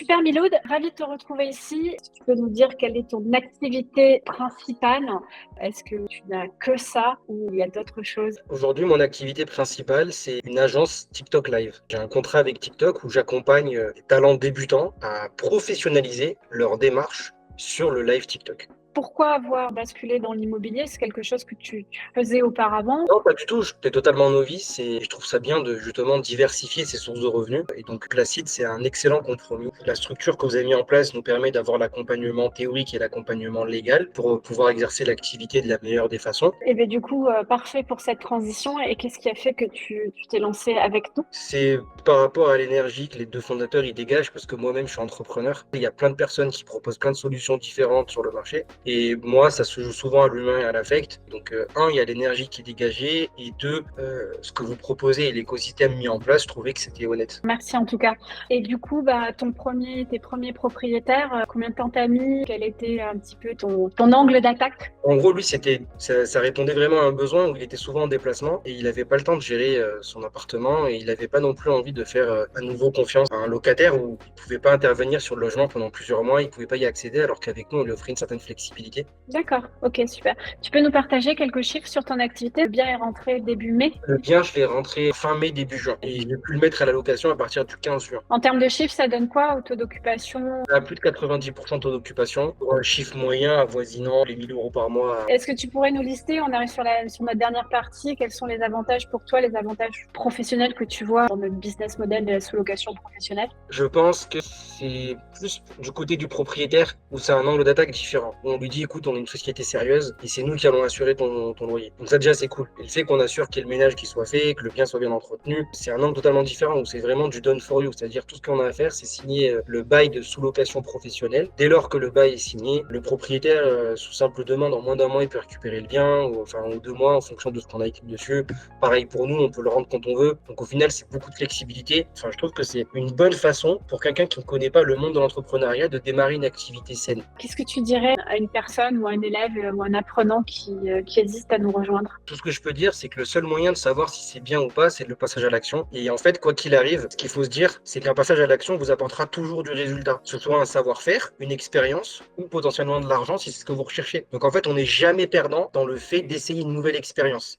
Super Miloud, ravie de te retrouver ici. Est-ce que tu peux nous dire quelle est ton activité principale? Est-ce que tu n'as que ça ou il y a d'autres choses? Aujourd'hui, mon activité principale, c'est une agence TikTok Live. J'ai un contrat avec TikTok où j'accompagne des talents débutants à professionnaliser leur démarche sur le live TikTok. Pourquoi avoir basculé dans l'immobilier? C'est quelque chose que tu faisais auparavant? Non, pas du tout. J'étais totalement novice et je trouve ça bien de justement diversifier ses sources de revenus. Et donc, Placide, c'est un excellent compromis. La structure que vous avez mis en place nous permet d'avoir l'accompagnement théorique et l'accompagnement légal pour pouvoir exercer l'activité de la meilleure des façons. Et bien du coup, parfait pour cette transition. Et qu'est-ce qui a fait que tu t'es lancé avec nous? C'est par rapport à l'énergie que les deux fondateurs y dégagent, parce que moi-même je suis entrepreneur. Il y a plein de personnes qui proposent plein de solutions différentes sur le marché. Et moi, ça se joue souvent à l'humain et à l'affect. Donc, un, il y a l'énergie qui est dégagée. Et deux, ce que vous proposez et l'écosystème mis en place, je trouvais que c'était honnête. Merci en tout cas. Et du coup, tes premiers propriétaires, combien de temps t'as mis? Quel était un petit peu ton angle d'attaque? En gros, lui, ça répondait vraiment à un besoin où il était souvent en déplacement et il n'avait pas le temps de gérer son appartement et il n'avait pas non plus envie de faire à nouveau confiance à un locataire où il ne pouvait pas intervenir sur le logement pendant plusieurs mois, il ne pouvait pas y accéder alors qu'avec nous, on lui offrait une certaine flexibilité. D'accord, ok, super. Tu peux nous partager quelques chiffres sur ton activité? Le bien est rentré début mai. Le bien, je l'ai rentré fin mai, début juin et j'ai pu le mettre à la location à partir du 15 juin. En termes de chiffres, ça donne quoi au taux d'occupation? On a plus de 90% de taux d'occupation pour un chiffre moyen avoisinant les 1 000 € par mois. Est-ce que tu pourrais nous lister, on arrive sur notre dernière partie, quels sont les avantages pour toi, les avantages professionnels que tu vois dans notre business model de la sous-location professionnelle? Je pense que c'est plus du côté du propriétaire où c'est un angle d'attaque différent. On lui dit, écoute, on est une société sérieuse et c'est nous qui allons assurer ton loyer. Donc ça déjà, c'est cool. Et le fait qu'on assure qu'il y ait le ménage qui soit fait, que le bien soit bien entretenu, c'est un angle totalement différent où c'est vraiment du done for you. C'est-à-dire tout ce qu'on a à faire, c'est signer le bail de sous-location professionnelle. Dès lors que le bail est signé, le propriétaire, sous simple demande, en moins d'un mois, il peut récupérer le bien, ou enfin en 2 mois, en fonction de ce qu'on a écrit dessus. Pareil pour nous, on peut le rendre quand on veut. Donc au final, c'est beaucoup de flexibilité. Enfin, je trouve que c'est une bonne façon pour quelqu'un qui ne connaît pas le monde de l'entrepreneuriat de démarrer une activité saine. Qu'est-ce que tu dirais à une personne ou à un élève ou un apprenant qui hésite à nous rejoindre? Tout ce que je peux dire, c'est que le seul moyen de savoir si c'est bien ou pas, c'est le passage à l'action. Et en fait, quoi qu'il arrive, ce qu'il faut se dire, c'est qu'un passage à l'action vous apportera toujours du résultat. Que ce soit un savoir-faire, une expérience ou potentiellement de l'argent si c'est ce que vous recherchez. Donc en fait, on n'est jamais perdant dans le fait d'essayer une nouvelle expérience.